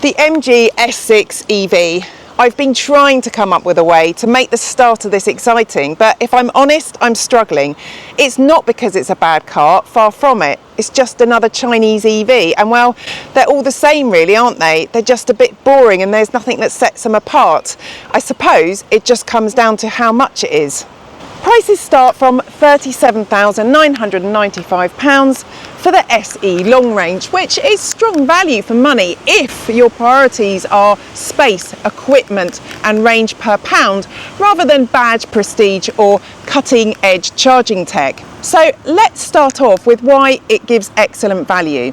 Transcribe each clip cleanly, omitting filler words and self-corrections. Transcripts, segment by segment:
The MGS6 EV. I've been trying to come up with a way to make the start of this exciting, but if I'm honest, I'm struggling. It's not because it's a bad car, far from it. It's just another Chinese EV, and well, they're all the same really, aren't they? They're just a bit boring and there's nothing that sets them apart. I suppose it just comes down to how much it is. Prices start from £37,995 for the SE long range, which is strong value for money if your priorities are space, equipment and range per pound rather than badge prestige or cutting edge charging tech. So let's start off with why it gives excellent value.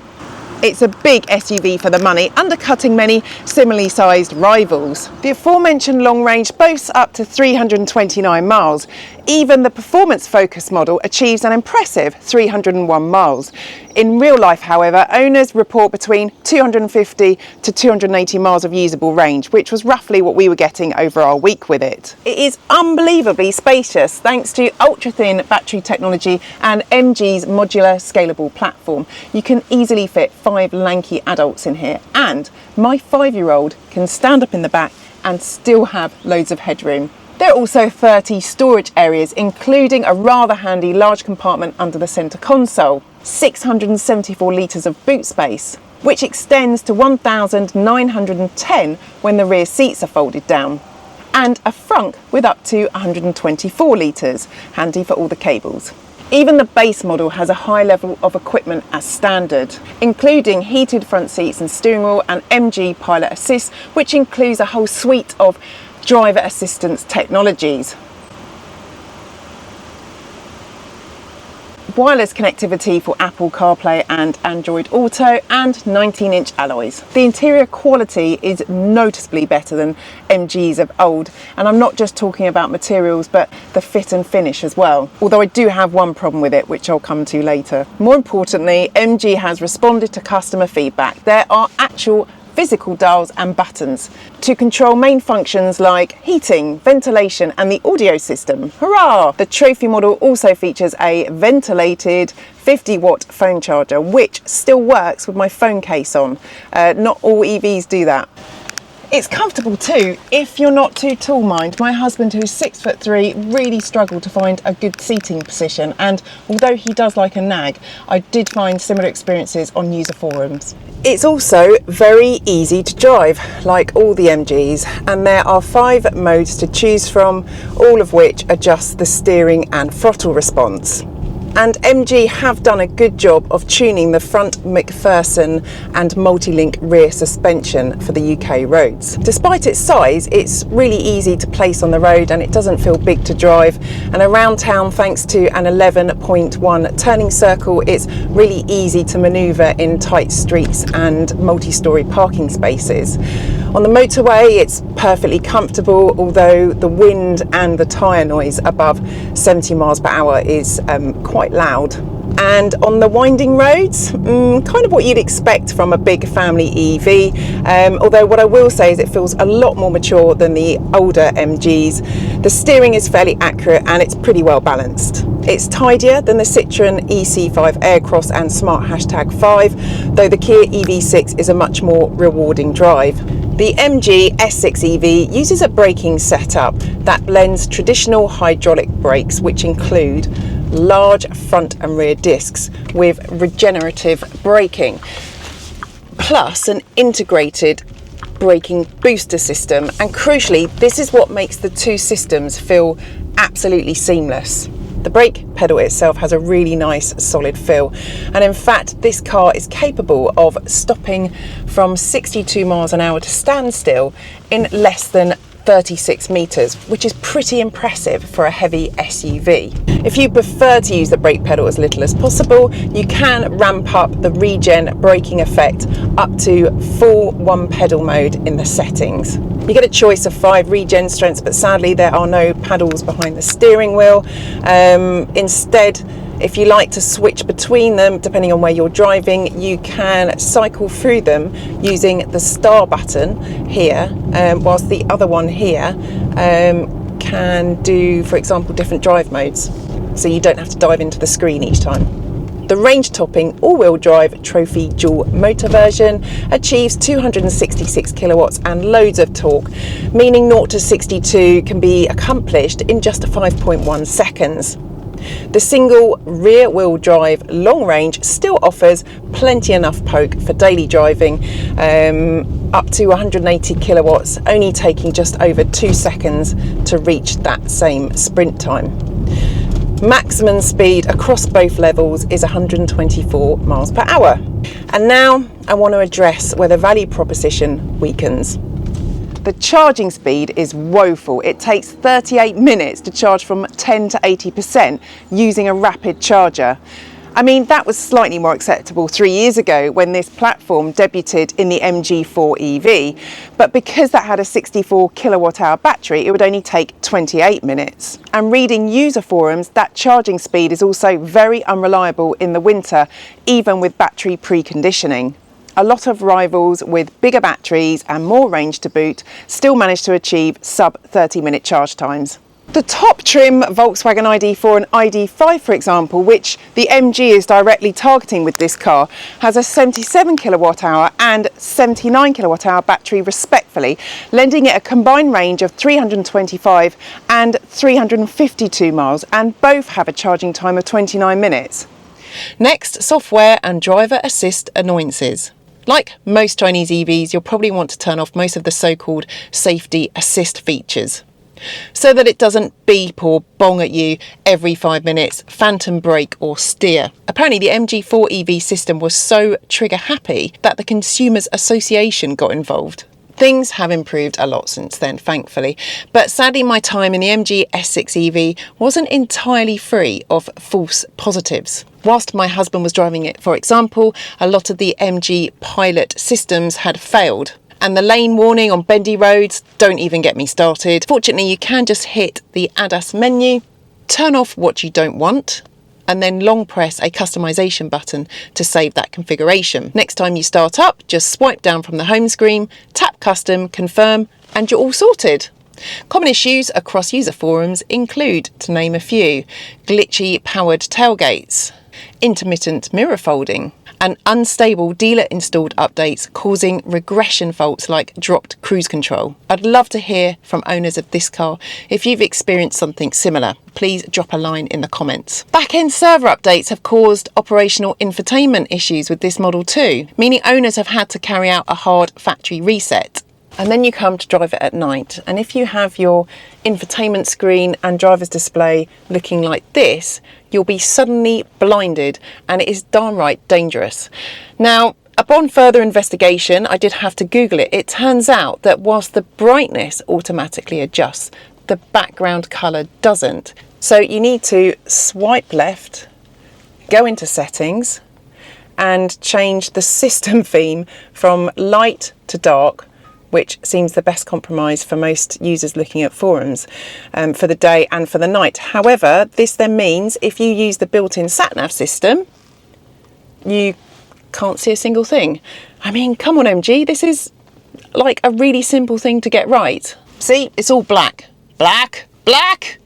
It's a big SUV for the money, undercutting many similarly sized rivals. The aforementioned long range boasts up to 329 miles. Even the performance focus model achieves an impressive 301 miles. In real life, however, owners report between 250 to 280 miles of usable range, which was roughly what we were getting over our week with it. It is unbelievably spacious thanks to ultra-thin battery technology and MG's modular scalable platform. You can easily fit 5 lanky adults in here, and my 5-year-old can stand up in the back and still have loads of headroom. There are also 30 storage areas, including a rather handy large compartment under the centre console, 674 litres of boot space, which extends to 1,910 when the rear seats are folded down, and a frunk with up to 124 litres, handy for all the cables. Even the base model has a high level of equipment as standard, including heated front seats and steering wheel and MG Pilot Assist, which includes a whole suite of driver assistance technologies. Wireless connectivity for Apple CarPlay and Android Auto, and 19-inch alloys. The interior quality is noticeably better than MG's of old, and I'm not just talking about materials but the fit and finish as well, although I do have one problem with it which I'll come to later. More importantly, MG has responded to customer feedback. There are actual physical dials and buttons to control main functions like heating, ventilation and the audio system. Hurrah! The trophy model also features a ventilated 50-watt phone charger, which still works with my phone case on. Not all EVs do that. It's comfortable too, if you're not too tall, mind. My husband, who's 6'3", really struggled to find a good seating position, and although he does like a nag, I did find similar experiences on user forums. It's also very easy to drive, like all the MGs, and there are 5 modes to choose from, all of which adjust the steering and throttle response. And MG have done a good job of tuning the front McPherson and multi-link rear suspension for the UK roads. Despite its size, it's really easy to place on the road and it doesn't feel big to drive. And around town, thanks to an 11.1 turning circle, it's really easy to manoeuvre in tight streets and multi-storey parking spaces. On the motorway, it's perfectly comfortable, although the wind and the tyre noise above 70 miles per hour is quite loud. And on the winding roads, kind of what you'd expect from a big family EV, although what I will say is it feels a lot more mature than the older MGs. The steering is fairly accurate and it's pretty well balanced. It's tidier than the Citroën EC5 Aircross and Smart #5, though the Kia EV6 is a much more rewarding drive. The MGS6 EV uses a braking setup that blends traditional hydraulic brakes, which include large front and rear discs with regenerative braking, plus an integrated braking booster system. And crucially, this is what makes the two systems feel absolutely seamless. The brake pedal itself has a really nice solid feel, and in fact this car is capable of stopping from 62 miles an hour to standstill in less than 36 metres, which is pretty impressive for a heavy SUV. If you prefer to use the brake pedal as little as possible, you can ramp up the regen braking effect up to full 1-pedal mode in the settings. You get a choice of 5 regen strengths, but sadly there are no paddles behind the steering wheel. Instead, if you like to switch between them, depending on where you're driving, you can cycle through them using the star button here, whilst the other one here can do, for example, different drive modes. So you don't have to dive into the screen each time. The The range-topping all-wheel drive Trophy dual motor version achieves 266 kilowatts and loads of torque, meaning 0 to 62 can be accomplished in just 5.1 seconds. The single rear-wheel drive long range still offers plenty enough poke for daily driving, up to 180 kilowatts, only taking just over 2 seconds to reach that same sprint time. Maximum speed across both levels is 124 miles per hour. And now I want to address where the value proposition weakens. The charging speed is woeful. It takes 38 minutes to charge from 10 to 80% using a rapid charger. I mean, that was slightly more acceptable 3 years ago when this platform debuted in the MG4 EV, but because that had a 64 kilowatt hour battery, it would only take 28 minutes. And reading user forums, that charging speed is also very unreliable in the winter, even with battery preconditioning. A lot of rivals with bigger batteries and more range to boot still manage to achieve sub 30-minute charge times. The top trim Volkswagen ID4 and ID5, for example, which the MG is directly targeting with this car, has a 77 kilowatt hour and 79 kilowatt hour battery respectively, lending it a combined range of 325 and 352 miles, and both have a charging time of 29 minutes. Next, software and driver assist annoyances. Like most Chinese EVs, you'll probably want to turn off most of the so-called safety assist features so that it doesn't beep or bong at you every 5 minutes, phantom brake or steer. Apparently the MG4 EV system was so trigger happy that the Consumers Association got involved. Things have improved a lot since then, thankfully, but sadly my time in the MGS6 EV wasn't entirely free of false positives. Whilst my husband was driving it, for example, a lot of the MG pilot systems had failed. And the lane warning on bendy roads, don't even get me started. Fortunately, you can just hit the ADAS menu, turn off what you don't want, and then long press a customization button to save that configuration. Next time you start up, just swipe down from the home screen, tap custom, confirm, and you're all sorted. Common issues across user forums include, to name a few, glitchy powered tailgates, intermittent mirror folding, and unstable dealer-installed updates causing regression faults like dropped cruise control. I'd love to hear from owners of this car if you've experienced something similar. Please drop a line in the comments. Back-end server updates have caused operational infotainment issues with this model too, meaning owners have had to carry out a hard factory reset. And then you come to drive it at night, and if you have your infotainment screen and driver's display looking like this, you'll be suddenly blinded, and it is downright dangerous. Now, upon further investigation, I did have to Google it. It turns out that whilst the brightness automatically adjusts, the background colour doesn't. So you need to swipe left, go into settings, and change the system theme from light to dark, which seems the best compromise for most users looking at forums for the day and for the night. However, this then means if you use the built-in sat-nav system, you can't see a single thing. I mean, come on MG, this is like a really simple thing to get right. See, it's all black. Black, black.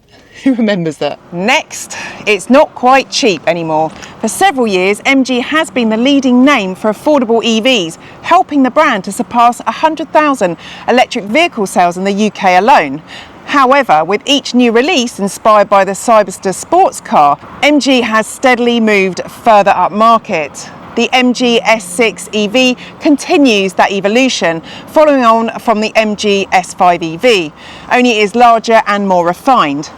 Who remembers that? Next, it's not quite cheap anymore. For several years, MG has been the leading name for affordable EVs, helping the brand to surpass 100,000 electric vehicle sales in the UK alone. However, with each new release inspired by the Cyberster sports car, MG has steadily moved further up market. The MGS6 EV continues that evolution, following on from the MGS5 EV, only it is larger and more refined.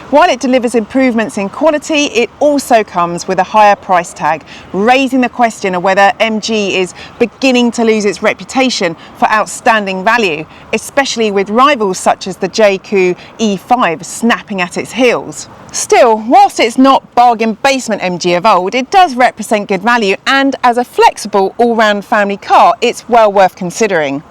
While it delivers improvements in quality, it also comes with a higher price tag, raising the question of whether MG is beginning to lose its reputation for outstanding value, especially with rivals such as the JQ E5 snapping at its heels. Still, whilst it's not bargain basement MG of old, it does represent good value, and as a flexible all-round family car, it's well worth considering.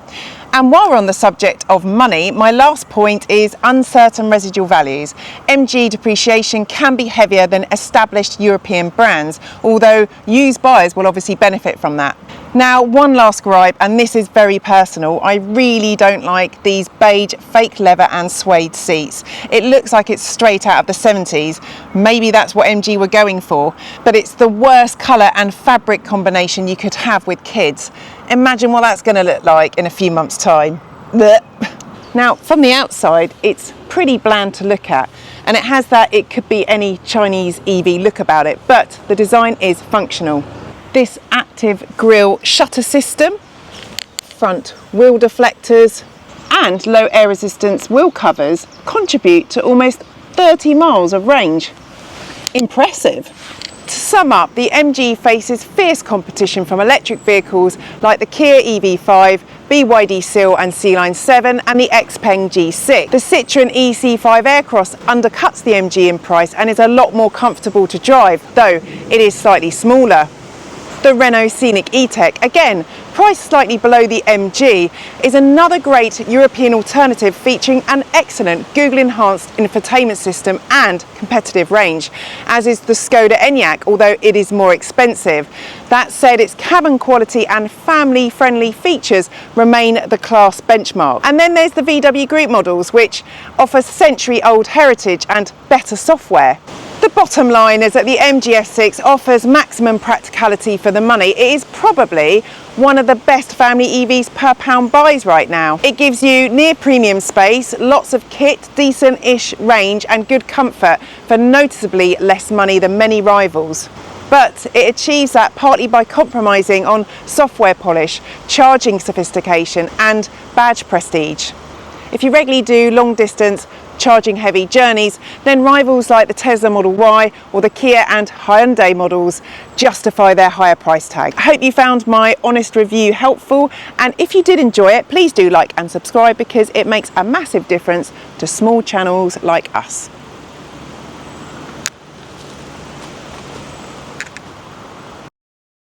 And while we're on the subject of money, my last point is uncertain residual values. MG depreciation can be heavier than established European brands, although used buyers will obviously benefit from that. Now, one last gripe, and this is very personal. I really don't like these beige fake leather and suede seats. It looks like it's straight out of the 70s. Maybe that's what MG were going for, but it's the worst colour and fabric combination you could have with kids. Imagine what that's going to look like in a few months' time. Blech. Now, from the outside, it's pretty bland to look at, and it has that it could be any Chinese EV look about it, but the design is functional. This active grille shutter system, front wheel deflectors, and low air resistance wheel covers contribute to almost 30 miles of range. Impressive. To sum up, the MG faces fierce competition from electric vehicles like the Kia EV5, BYD Seal and C-Line 7 and the XPeng G6. The Citroën EC5 Aircross undercuts the MG in price and is a lot more comfortable to drive, though it is slightly smaller. The Renault Scenic E-Tech, again priced slightly below the MG, is another great European alternative featuring an excellent Google enhanced infotainment system and competitive range, as is the Skoda Enyaq, although it is more expensive. That said, its cabin quality and family friendly features remain the class benchmark. And then there's the VW Group models, which offer century old heritage and better software. The bottom line is that the MGS6 offers maximum practicality for the money. It is probably one of the best family EVs per pound buys right now. It gives you near premium space, lots of kit, decent-ish range and good comfort for noticeably less money than many rivals. But it achieves that partly by compromising on software polish, charging sophistication and badge prestige. If you regularly do long distance charging heavy journeys, then rivals like the Tesla Model Y or the Kia and Hyundai models justify their higher price tag. I hope you found my honest review helpful, and if you did enjoy it, please do like and subscribe because it makes a massive difference to small channels like us.